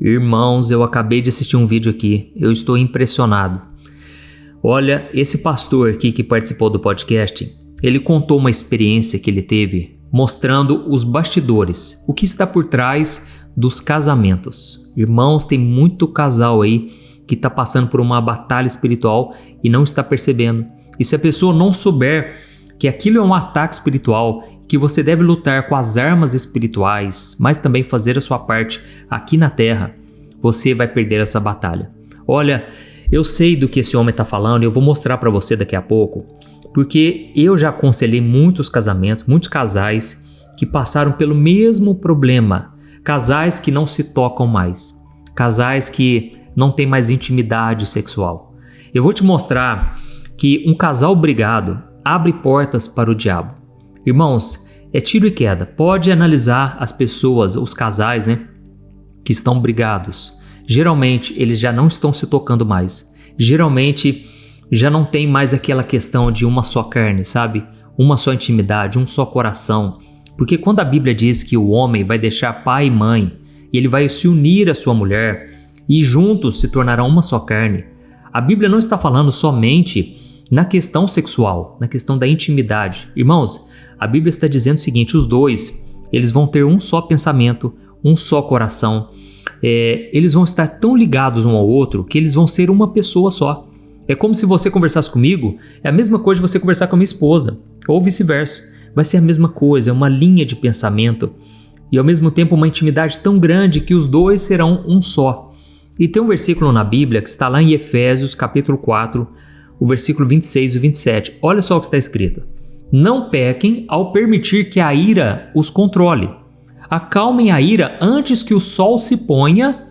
Irmãos, eu acabei de assistir um vídeo aqui, eu estou impressionado. Olha, esse pastor aqui que participou do podcast, ele contou uma experiência que ele teve mostrando os bastidores, o que está por trás dos casamentos. Irmãos, tem muito casal aí que está passando por uma batalha espiritual e não está percebendo. E se a pessoa não souber que aquilo é um ataque espiritual, que você deve lutar com as armas espirituais, mas também fazer a sua parte aqui na terra, você vai perder essa batalha. Olha, eu sei do que esse homem está falando e eu vou mostrar para você daqui a pouco, porque eu já aconselhei muitos casamentos, muitos casais que passaram pelo mesmo problema, casais que não se tocam mais, casais que não têm mais intimidade sexual. Eu vou te mostrar que um casal brigado abre portas para o diabo. Irmãos, é tiro e queda. Pode analisar as pessoas, os casais, que estão brigados. Geralmente, eles já não estão se tocando mais. Geralmente, já não tem mais aquela questão de uma só carne, sabe? Uma só intimidade, um só coração. Porque quando a Bíblia diz que o homem vai deixar pai e mãe, e ele vai se unir à sua mulher, e juntos se tornarão uma só carne, a Bíblia não está falando somente na questão sexual, na questão da intimidade. Irmãos, a Bíblia está dizendo o seguinte, os dois, eles vão ter um só pensamento, um só coração. Eles vão estar tão ligados um ao outro que eles vão ser uma pessoa só. É como se você conversasse comigo, é a mesma coisa de você conversar com a minha esposa, ou vice-versa. Vai ser a mesma coisa, é uma linha de pensamento e ao mesmo tempo uma intimidade tão grande que os dois serão um só. E tem um versículo na Bíblia que está lá em Efésios capítulo 4, o versículo 26 e 27. Olha só o que está escrito. Não pequem ao permitir que a ira os controle. Acalmem a ira antes que o sol se ponha,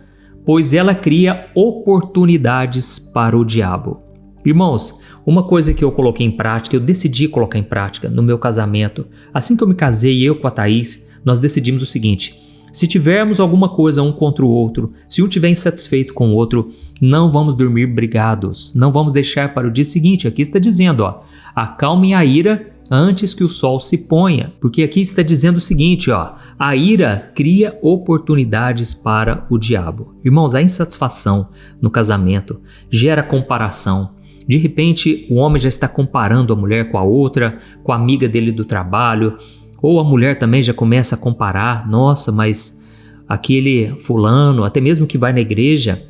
pois ela cria oportunidades para o diabo. Irmãos, uma coisa que eu coloquei em prática, eu decidi colocar em prática no meu casamento. Assim que eu me casei, eu com a Thaís, nós decidimos o seguinte: se tivermos alguma coisa um contra o outro, se um estiver insatisfeito com o outro, não vamos dormir brigados, não vamos deixar para o dia seguinte. Aqui está dizendo, acalmem a ira antes que o sol se ponha, porque aqui está dizendo o seguinte, a ira cria oportunidades para o diabo. Irmãos, a insatisfação no casamento gera comparação. De repente, o homem já está comparando a mulher com a outra, com a amiga dele do trabalho, ou a mulher também já começa a comparar, nossa, mas aquele fulano, até mesmo que vai na igreja,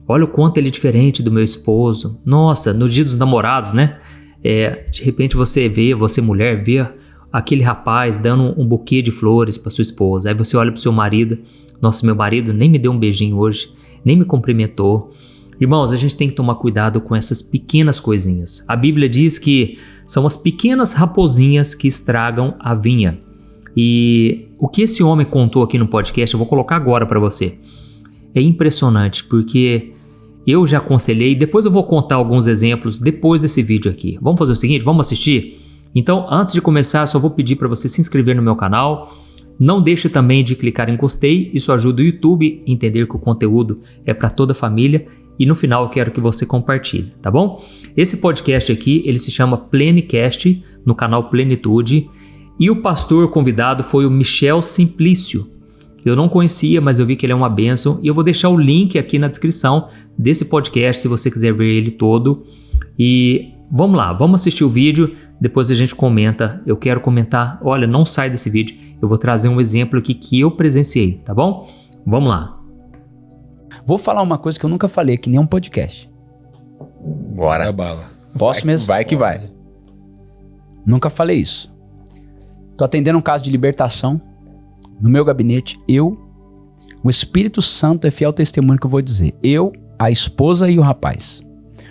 olha o quanto ele é diferente do meu esposo. Nossa, no dia dos namorados, de repente você mulher, vê aquele rapaz dando um buquê de flores para sua esposa. Aí você olha para o seu marido, nossa, meu marido nem me deu um beijinho hoje, nem me cumprimentou. Irmãos, a gente tem que tomar cuidado com essas pequenas coisinhas. A Bíblia diz que são as pequenas raposinhas que estragam a vinha. E o que esse homem contou aqui no podcast, eu vou colocar agora para você. É impressionante, porque eu já aconselhei, depois eu vou contar alguns exemplos depois desse vídeo aqui. Vamos fazer o seguinte, vamos assistir? Então, antes de começar, eu só vou pedir para você se inscrever no meu canal. Não deixe também de clicar em gostei, isso ajuda o YouTube a entender que o conteúdo é para toda a família. E no final eu quero que você compartilhe, tá bom? Esse podcast aqui, ele se chama Plenicast, no canal Plenitude. E o pastor convidado foi o Michel Simplício. Eu não conhecia, mas eu vi que ele é uma bênção. E eu vou deixar o link aqui na descrição desse podcast, se você quiser ver ele todo. E vamos lá, vamos assistir o vídeo, depois a gente comenta. Eu quero comentar, olha, não sai desse vídeo. Eu vou trazer um exemplo aqui que eu presenciei, tá bom? Vamos lá. Vou falar uma coisa que eu nunca falei, que nem um podcast. Bora. Bala. Posso mesmo? Vai que vai. Nunca falei isso. Tô atendendo um caso de libertação no meu gabinete. O Espírito Santo é fiel testemunho que eu vou dizer. A esposa e o rapaz.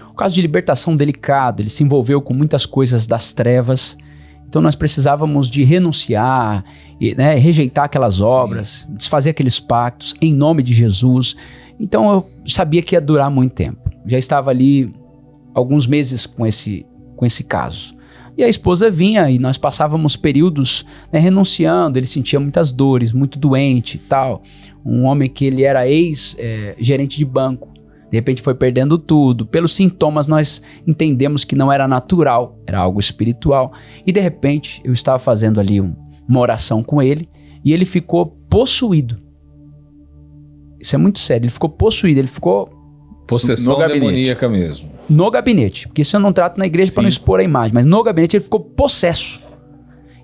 O caso de libertação delicado, ele se envolveu com muitas coisas das trevas. Então nós precisávamos de renunciar, rejeitar aquelas obras, desfazer aqueles pactos em nome de Jesus. Então eu sabia que ia durar muito tempo. Já estava ali alguns meses com esse caso. E a esposa vinha e nós passávamos períodos renunciando, ele sentia muitas dores, muito doente e tal. Um homem que ele era ex-gerente de banco, de repente foi perdendo tudo. Pelos sintomas nós entendemos que não era natural, era algo espiritual. E de repente eu estava fazendo ali uma oração com ele e ele ficou possuído. Isso é muito sério. Ele ficou possuído, ele ficou... Possessão demoníaca mesmo. No gabinete. Porque isso eu não trato na igreja para não expor a imagem. Mas no gabinete ele ficou possesso.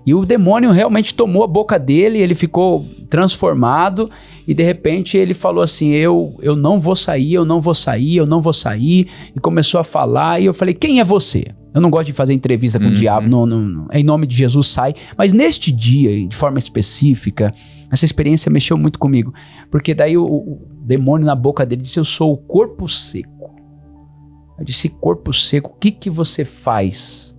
E o demônio realmente tomou a boca dele, ele ficou transformado. E de repente ele falou assim, eu não vou sair, eu não vou sair, eu não vou sair. E começou a falar e eu falei, quem é você? Eu não gosto de fazer entrevista com o diabo, não, em nome de Jesus sai. Mas neste dia, de forma específica, essa experiência mexeu muito comigo. Porque daí o demônio na boca dele disse, eu sou o corpo seco. Eu disse, corpo seco, o que você faz?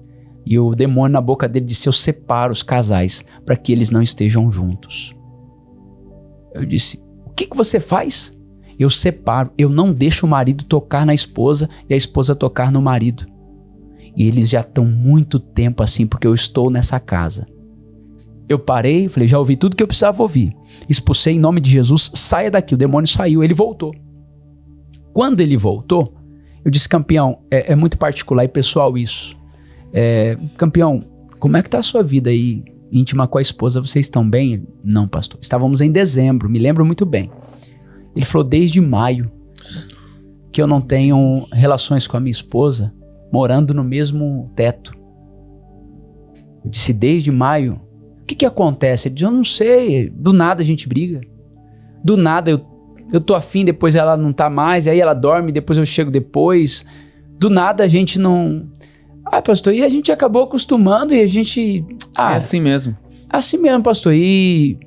E o demônio na boca dele disse, eu separo os casais para que eles não estejam juntos. Eu disse, o que você faz? Eu separo, eu não deixo o marido tocar na esposa e a esposa tocar no marido. E eles já estão muito tempo assim, porque eu estou nessa casa. Eu parei, falei, já ouvi tudo que eu precisava ouvir. Expulsei em nome de Jesus, saia daqui. O demônio saiu, ele voltou. Quando ele voltou, eu disse, campeão, é muito particular e pessoal isso. Campeão, como é que tá a sua vida aí, íntima com a esposa? Vocês estão bem? Não, pastor. Estávamos em dezembro, me lembro muito bem. Ele falou, desde maio, que eu não tenho relações com a minha esposa, morando no mesmo teto. Eu disse, desde maio, o que acontece? Ele disse, eu não sei, do nada a gente briga. Do nada eu tô afim, depois ela não tá mais, aí ela dorme, depois eu chego depois. Do nada a gente não... pastor, e a gente acabou acostumando e a gente... é assim mesmo. Assim mesmo, pastor, e...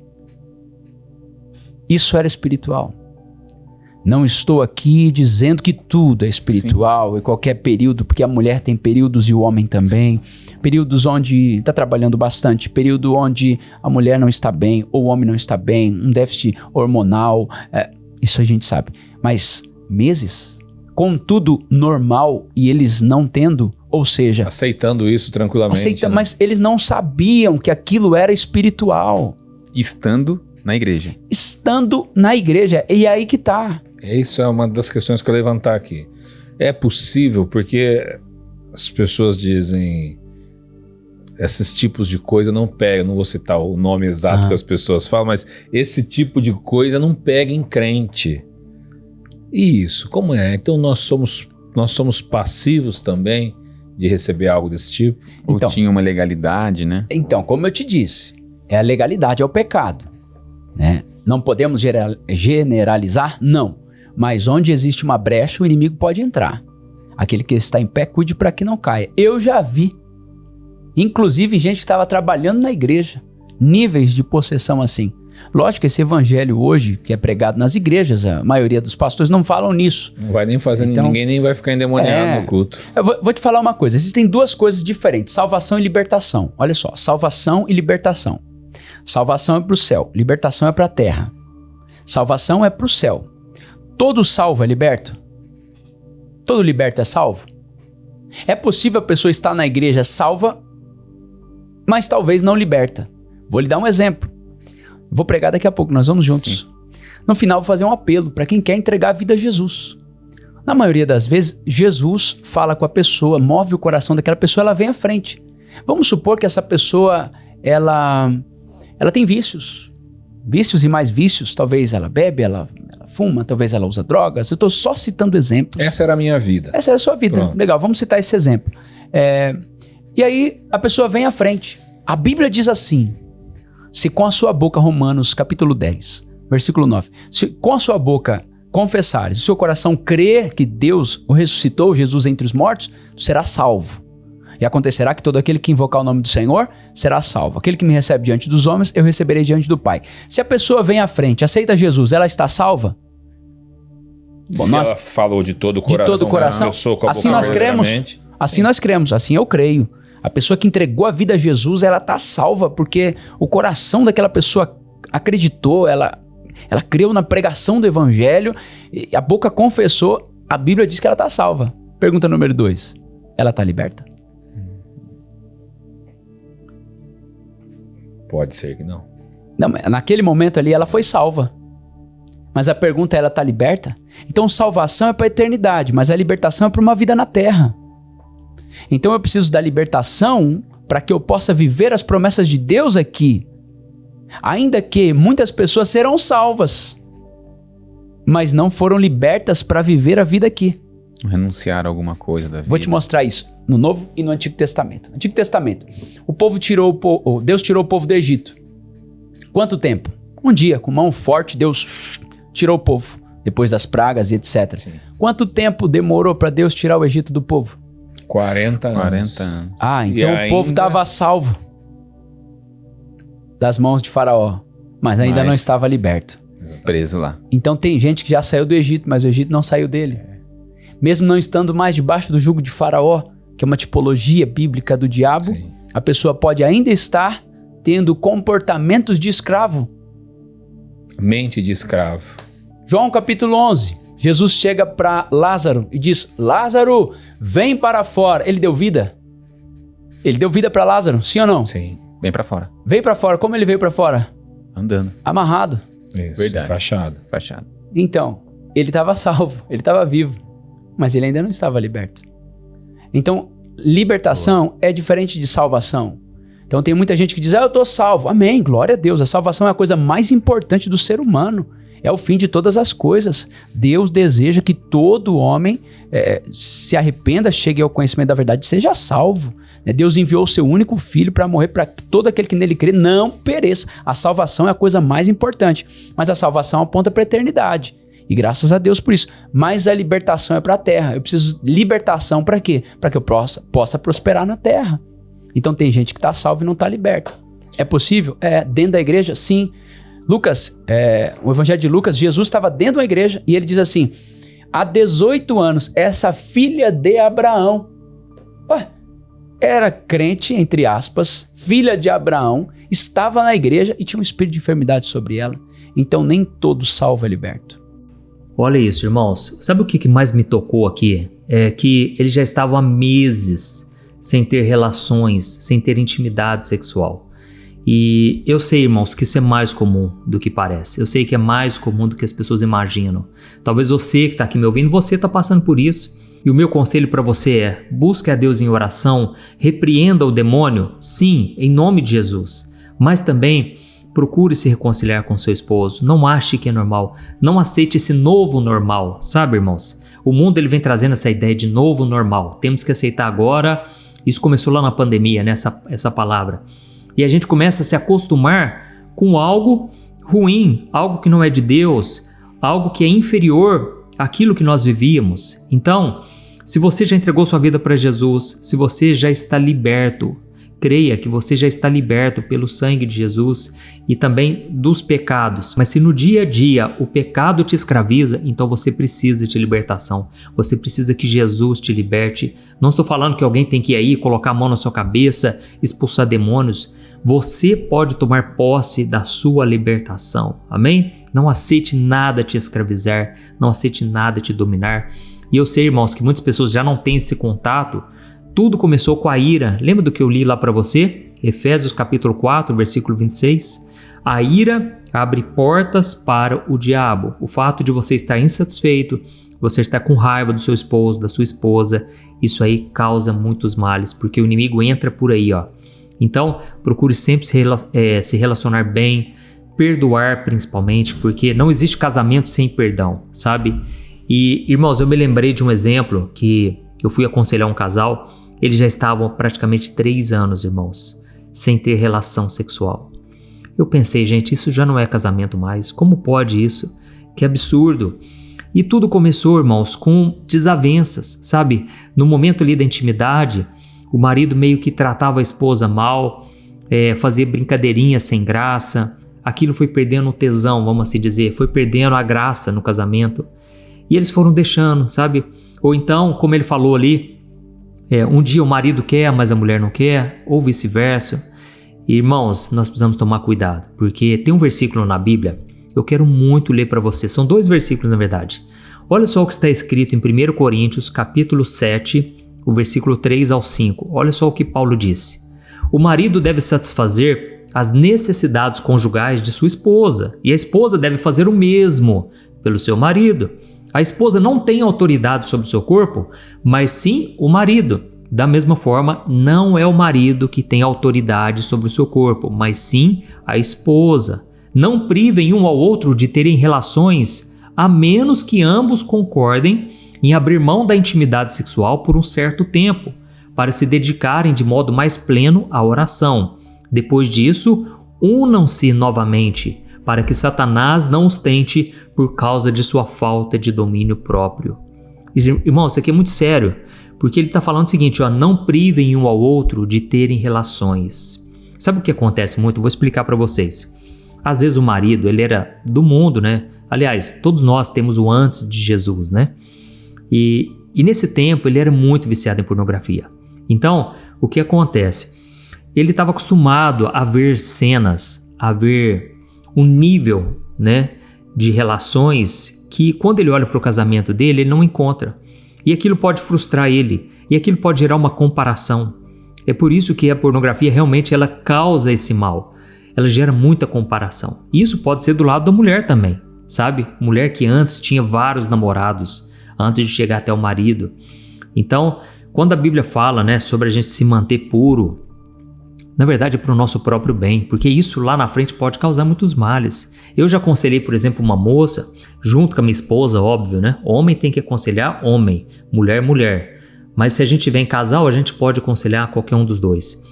Isso era espiritual. Não estou aqui dizendo que tudo é espiritual, em qualquer período, porque a mulher tem períodos e o homem também. Períodos onde está trabalhando bastante, período onde a mulher não está bem, ou o homem não está bem, um déficit hormonal, isso a gente sabe. Mas meses, com tudo normal e eles não tendo, ou seja... Aceitando isso tranquilamente. Mas eles não sabiam que aquilo era espiritual. Estando na igreja. Estando na igreja, e aí que tá... Isso é uma das questões que eu vou levantar aqui. É possível, porque as pessoas dizem esses tipos de coisa não pega, não vou citar o nome exato que as pessoas falam, mas esse tipo de coisa não pega em crente. E isso, como é? Então nós somos passivos também de receber algo desse tipo? Ou tinha uma legalidade, né? Então, como eu te disse, a legalidade é o pecado, né? Não podemos generalizar? Não. Mas onde existe uma brecha, o inimigo pode entrar. Aquele que está em pé, cuide para que não caia. Eu já vi, inclusive gente que estava trabalhando na igreja, níveis de possessão assim. Lógico que esse evangelho hoje, que é pregado nas igrejas, a maioria dos pastores não falam nisso. Não vai nem fazer, ninguém nem vai ficar endemoniado no culto. Eu vou te falar uma coisa, existem duas coisas diferentes, salvação e libertação. Olha só, salvação e libertação. Salvação é para o céu, libertação é para a terra. Salvação é para o céu. Todo salvo é liberto? Todo liberto é salvo? É possível a pessoa estar na igreja salva, mas talvez não liberta. Vou lhe dar um exemplo. Vou pregar daqui a pouco, nós vamos juntos. Sim. No final vou fazer um apelo para quem quer entregar a vida a Jesus. Na maioria das vezes, Jesus fala com a pessoa, move o coração daquela pessoa, ela vem à frente. Vamos supor que essa pessoa, ela tem vícios e mais vícios. Talvez ela bebe, ela fuma, talvez ela usa drogas. Eu estou só citando exemplos. Essa era a minha vida. Essa era a sua vida. Pronto. Legal, vamos citar esse exemplo. E aí a pessoa vem à frente. A Bíblia diz assim, se com a sua boca, Romanos capítulo 10, versículo 9, se com a sua boca confessares, o seu coração crer que Deus o ressuscitou, Jesus entre os mortos, tu serás salvo. E acontecerá que todo aquele que invocar o nome do Senhor será salvo. Aquele que me recebe diante dos homens, eu receberei diante do Pai. Se a pessoa vem à frente, aceita Jesus, ela está salva? Bom, ela falou de todo o coração. De todo o coração. Assim nós cremos. Assim nós cremos. Assim eu creio. A pessoa que entregou a vida a Jesus, ela está salva, porque o coração daquela pessoa acreditou, ela creu na pregação do evangelho, e a boca confessou, a Bíblia diz que ela está salva. Pergunta número 2. Ela está liberta? Pode ser que não. Não, naquele momento ali ela foi salva. Mas a pergunta é, ela está liberta? Então salvação é para a eternidade, mas a libertação é para uma vida na terra. Então eu preciso da libertação para que eu possa viver as promessas de Deus aqui. Ainda que muitas pessoas serão salvas. mas não foram libertas para viver a vida aqui. Renunciar a alguma coisa da vida. Vou te mostrar isso no Novo e no Antigo Testamento. Antigo Testamento, Deus tirou o povo do Egito. Quanto tempo? Um dia, com mão forte, Deus tirou o povo, depois das pragas e etc. Sim. Quanto tempo demorou para Deus tirar o Egito do povo? 40 anos. 40 anos. Ah, então E o povo ainda- estava salvo das mãos de Faraó, mas ainda não estava liberto. Preso lá. Então tem gente que já saiu do Egito, mas o Egito não saiu dele. Mesmo não estando mais debaixo do jugo de Faraó, que é uma tipologia bíblica do diabo, Sim. a pessoa pode ainda estar tendo comportamentos de escravo. Mente de escravo. João capítulo 11, Jesus chega para Lázaro e diz: Lázaro, vem para fora. Ele deu vida? Ele deu vida para Lázaro, sim ou não? Sim. Bem pra fora. Veio para fora. Como ele veio para fora? Andando. Amarrado. Isso. Verdade. Fachado. Fachado. Então, ele estava salvo, ele estava vivo, mas ele ainda não estava liberto. Então, libertação é diferente de salvação. Então tem muita gente que diz: eu estou salvo. Amém, glória a Deus. A salvação é a coisa mais importante do ser humano. É o fim de todas as coisas. Deus deseja que todo homem se arrependa, chegue ao conhecimento da verdade e seja salvo. Deus enviou o seu único filho para morrer para que todo aquele que nele crê não pereça. A salvação é a coisa mais importante. Mas a salvação aponta para a eternidade. E graças a Deus por isso. Mas a libertação é para a terra. Eu preciso de libertação para quê? Para que eu possa prosperar na terra. Então tem gente que está salvo e não está liberta. É possível? Dentro da igreja? Sim. Lucas, o Evangelho de Lucas, Jesus estava dentro de uma igreja e ele diz assim: há 18 anos, essa filha de Abraão, era crente, entre aspas, filha de Abraão, estava na igreja e tinha um espírito de enfermidade sobre ela. Então nem todo salvo é liberto. Olha isso, irmãos. Sabe o que mais me tocou aqui? É que eles já estavam há meses sem ter relações, sem ter intimidade sexual. E eu sei, irmãos, que isso é mais comum do que parece. Eu sei que é mais comum do que as pessoas imaginam. Talvez você que está aqui me ouvindo, você está passando por isso. E o meu conselho para você é: busque a Deus em oração, repreenda o demônio, sim, em nome de Jesus. Mas também procure se reconciliar com seu esposo. Não ache que é normal. Não aceite esse novo normal, sabe, irmãos? O mundo ele vem trazendo essa ideia de novo normal. Temos que aceitar agora. Isso começou lá na pandemia, né? Essa palavra. E a gente começa a se acostumar com algo ruim, algo que não é de Deus, algo que é inferior àquilo que nós vivíamos. Então, se você já entregou sua vida para Jesus, se você já está liberto, creia que você já está liberto pelo sangue de Jesus e também dos pecados. Mas se no dia a dia o pecado te escraviza, então você precisa de libertação. Você precisa que Jesus te liberte. Não estou falando que alguém tem que ir aí, colocar a mão na sua cabeça, expulsar demônios. Você pode tomar posse da sua libertação. Amém? Não aceite nada te escravizar, não aceite nada te dominar. E eu sei, irmãos, que muitas pessoas já não têm esse contato. Tudo começou com a ira. Lembra do que eu li lá para você? Efésios capítulo 4, versículo 26. A ira abre portas para o diabo. O fato de você estar insatisfeito, você estar com raiva do seu esposo, da sua esposa, isso aí causa muitos males, porque o inimigo entra por aí, ó. Então, procure sempre se relacionar bem, perdoar principalmente, porque não existe casamento sem perdão, sabe? E, irmãos, eu me lembrei de um exemplo que eu fui aconselhar um casal. Eles já estavam há praticamente 3 anos, irmãos, sem ter relação sexual. Eu pensei, gente, isso já não é casamento mais. Como pode isso? Que absurdo. E tudo começou, irmãos, com desavenças, sabe? No momento ali da intimidade, o marido meio que tratava a esposa mal, fazia brincadeirinhas sem graça. Aquilo foi perdendo o tesão, vamos assim dizer, foi perdendo a graça no casamento. E eles foram deixando, sabe? Ou então, como ele falou ali, um dia o marido quer, mas a mulher não quer, ou vice-versa. Irmãos, nós precisamos tomar cuidado, porque tem um versículo na Bíblia, eu quero muito ler para você. São 2 versículos, na verdade. Olha só o que está escrito em 1 Coríntios, capítulo 7, o versículo 3 ao 5. Olha só o que Paulo disse. O marido deve satisfazer as necessidades conjugais de sua esposa, e a esposa deve fazer o mesmo pelo seu marido. A esposa não tem autoridade sobre o seu corpo, mas sim o marido. Da mesma forma, não é o marido que tem autoridade sobre o seu corpo, mas sim a esposa. Não privem um ao outro de terem relações a menos que ambos concordem em abrir mão da intimidade sexual por um certo tempo, para se dedicarem de modo mais pleno à oração. Depois disso, unam-se novamente, para que Satanás não os tente por causa de sua falta de domínio próprio. Irmão, isso aqui é muito sério, porque ele está falando o seguinte, não privem um ao outro de terem relações. Sabe o que acontece muito? Eu vou explicar para vocês. Às vezes o marido, ele era do mundo, né? Aliás, todos nós temos o antes de Jesus, né? E nesse tempo ele era muito viciado em pornografia. Então, o que acontece? Ele estava acostumado a ver cenas, a ver um nível, né, de relações que quando ele olha para o casamento dele, ele não encontra. E aquilo pode frustrar ele, e aquilo pode gerar uma comparação. É por isso que a pornografia realmente ela causa esse mal. Ela gera muita comparação. E isso pode ser do lado da mulher também, sabe? Mulher que antes tinha vários namorados, antes de chegar até o marido. Então, quando a Bíblia fala, né, sobre a gente se manter puro, na verdade é para o nosso próprio bem, porque isso lá na frente pode causar muitos males. Eu já aconselhei, por exemplo, uma moça, junto com a minha esposa, óbvio, né? Homem tem que aconselhar homem, mulher, mulher. Mas se a gente tiver em casal, a gente pode aconselhar qualquer um dos dois.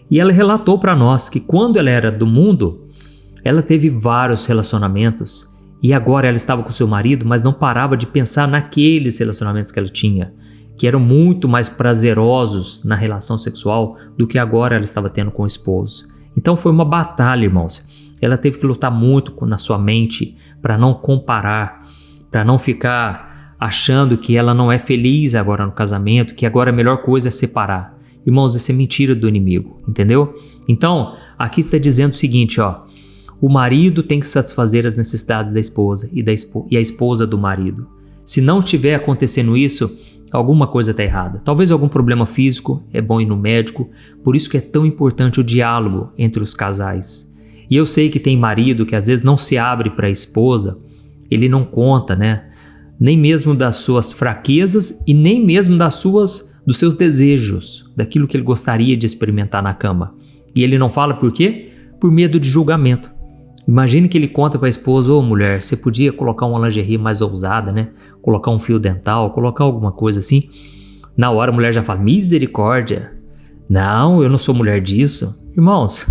E ela relatou para nós que quando ela era do mundo, ela teve vários relacionamentos e agora ela estava com seu marido, mas não parava de pensar naqueles relacionamentos que ela tinha, que eram muito mais prazerosos na relação sexual do que agora ela estava tendo com o esposo. Então foi uma batalha, irmãos. Ela teve que lutar muito na sua mente para não comparar, para não ficar achando que ela não é feliz agora no casamento, que agora a melhor coisa é separar. Irmãos, isso é mentira do inimigo, entendeu? Então, aqui está dizendo o seguinte, o marido tem que satisfazer as necessidades da esposa e a esposa do marido. Se não estiver acontecendo isso, alguma coisa está errada. Talvez algum problema físico, é bom ir no médico, por isso que é tão importante o diálogo entre os casais. E eu sei que tem marido que às vezes não se abre para a esposa, ele não conta, né? Nem mesmo das suas fraquezas e nem mesmo dos seus desejos, daquilo que ele gostaria de experimentar na cama. E ele não fala por quê? Por medo de julgamento. Imagine que ele conta para a esposa, mulher, você podia colocar uma lingerie mais ousada, né? Colocar um fio dental, colocar alguma coisa assim. Na hora a mulher já fala, misericórdia. Não, eu não sou mulher disso. Irmãos,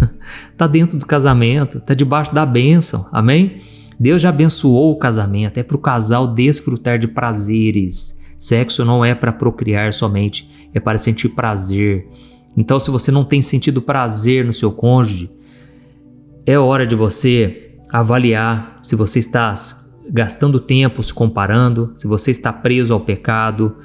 tá dentro do casamento, tá debaixo da bênção, amém? Deus já abençoou o casamento, é para o casal desfrutar de prazeres. Sexo não é para procriar somente, é para sentir prazer. Então, se você não tem sentido prazer no seu cônjuge, é hora de você avaliar se você está gastando tempo se comparando, se você está preso ao pecado,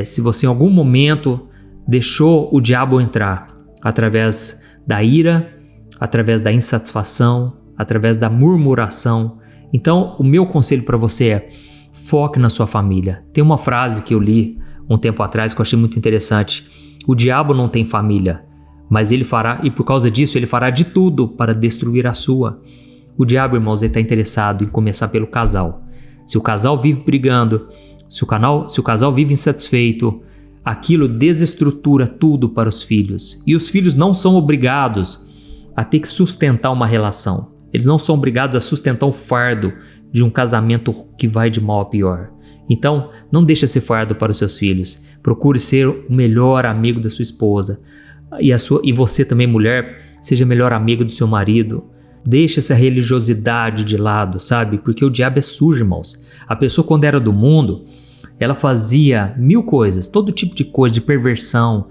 se você em algum momento deixou o diabo entrar através da ira, através da insatisfação, através da murmuração. Então, o meu conselho para você é foque na sua família. Tem uma frase que eu li um tempo atrás que eu achei muito interessante. O diabo não tem família, mas ele fará, e por causa disso, ele fará de tudo para destruir a sua. O diabo, irmãos, ele está interessado em começar pelo casal. Se o casal vive brigando, se o casal vive insatisfeito, aquilo desestrutura tudo para os filhos. E os filhos não são obrigados a ter que sustentar uma relação. Eles não são obrigados a sustentar o fardo de um casamento que vai de mal a pior. Então, não deixe esse fardo para os seus filhos. Procure ser o melhor amigo da sua esposa. E você também, mulher, seja melhor amigo do seu marido. Deixe essa religiosidade de lado, sabe? Porque o diabo é sujo, irmãos. A pessoa, quando era do mundo, ela fazia 1000 coisas, todo tipo de coisa, de perversão.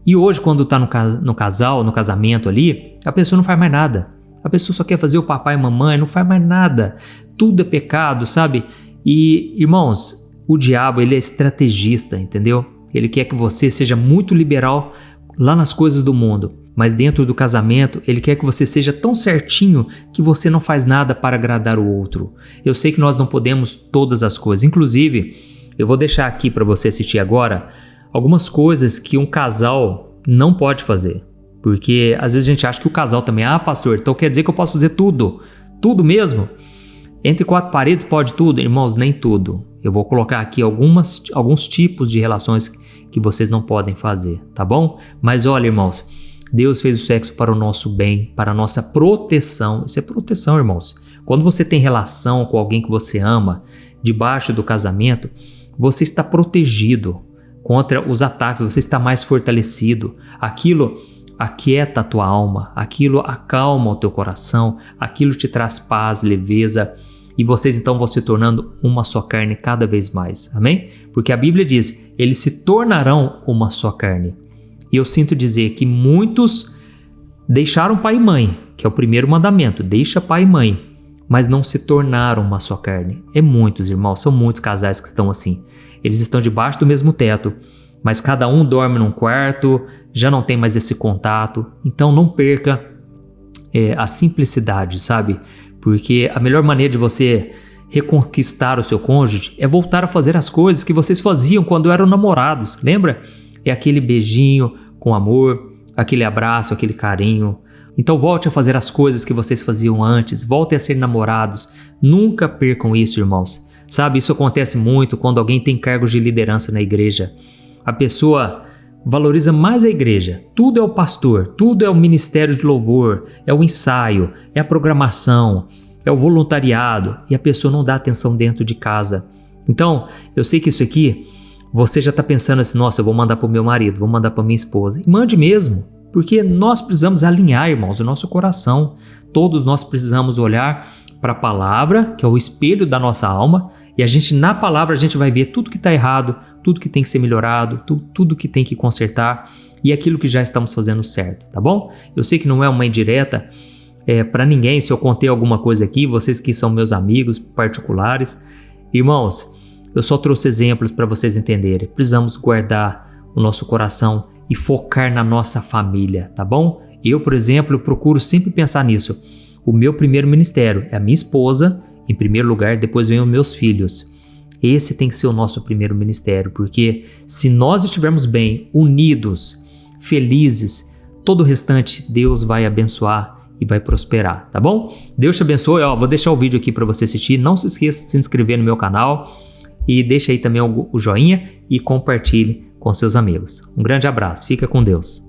E hoje, quando está no casamento ali, a pessoa não faz mais nada. A pessoa só quer fazer o papai e mamãe, não faz mais nada. Tudo é pecado, sabe? E, irmãos, o diabo, ele é estrategista, entendeu? Ele quer que você seja muito liberal lá nas coisas do mundo. Mas dentro do casamento, ele quer que você seja tão certinho que você não faz nada para agradar o outro. Eu sei que nós não podemos todas as coisas. Inclusive, eu vou deixar aqui para você assistir agora algumas coisas que um casal não pode fazer. Porque às vezes a gente acha que o casal também, pastor, então quer dizer que eu posso fazer tudo? Tudo mesmo? Entre 4 paredes pode tudo? Irmãos, nem tudo. Eu vou colocar aqui alguns tipos de relações que vocês não podem fazer, tá bom? Mas olha, irmãos, Deus fez o sexo para o nosso bem, para a nossa proteção. Isso é proteção, irmãos. Quando você tem relação com alguém que você ama, debaixo do casamento, você está protegido contra os ataques, você está mais fortalecido. Aquilo aquieta a tua alma, aquilo acalma o teu coração, aquilo te traz paz, leveza, e vocês então vão se tornando uma só carne cada vez mais, amém? Porque a Bíblia diz, eles se tornarão uma só carne. E eu sinto dizer que muitos deixaram pai e mãe, que é o primeiro mandamento, deixa pai e mãe, mas não se tornaram uma só carne. É muitos, irmãos, são muitos casais que estão assim. Eles estão debaixo do mesmo teto, mas cada um dorme num quarto, já não tem mais esse contato. Então não perca a simplicidade, sabe? Porque a melhor maneira de você reconquistar o seu cônjuge é voltar a fazer as coisas que vocês faziam quando eram namorados, lembra? É aquele beijinho com amor, aquele abraço, aquele carinho. Então volte a fazer as coisas que vocês faziam antes, voltem a ser namorados. Nunca percam isso, irmãos. Sabe, isso acontece muito quando alguém tem cargos de liderança na igreja. A pessoa valoriza mais a igreja. Tudo é o pastor, tudo é o ministério de louvor, é o ensaio, é a programação, é o voluntariado. E a pessoa não dá atenção dentro de casa. Então, eu sei que isso aqui, você já está pensando assim, nossa, eu vou mandar para o meu marido, vou mandar para minha esposa. E mande mesmo, porque nós precisamos alinhar, irmãos, o nosso coração. Todos nós precisamos olhar para a palavra, que é o espelho da nossa alma, e na palavra a gente vai ver tudo que está errado, tudo que tem que ser melhorado, tudo que tem que consertar e aquilo que já estamos fazendo certo, tá bom? Eu sei que não é uma indireta para ninguém se eu contei alguma coisa aqui, vocês que são meus amigos particulares. Irmãos, eu só trouxe exemplos para vocês entenderem. Precisamos guardar o nosso coração e focar na nossa família, tá bom? Eu, por exemplo, procuro sempre pensar nisso. O meu primeiro ministério é a minha esposa, em primeiro lugar, depois vem os meus filhos. Esse tem que ser o nosso primeiro ministério, porque se nós estivermos bem, unidos, felizes, todo o restante Deus vai abençoar e vai prosperar, tá bom? Deus te abençoe, vou deixar o vídeo aqui para você assistir, não se esqueça de se inscrever no meu canal e deixa aí também o joinha e compartilhe com seus amigos. Um grande abraço, fica com Deus.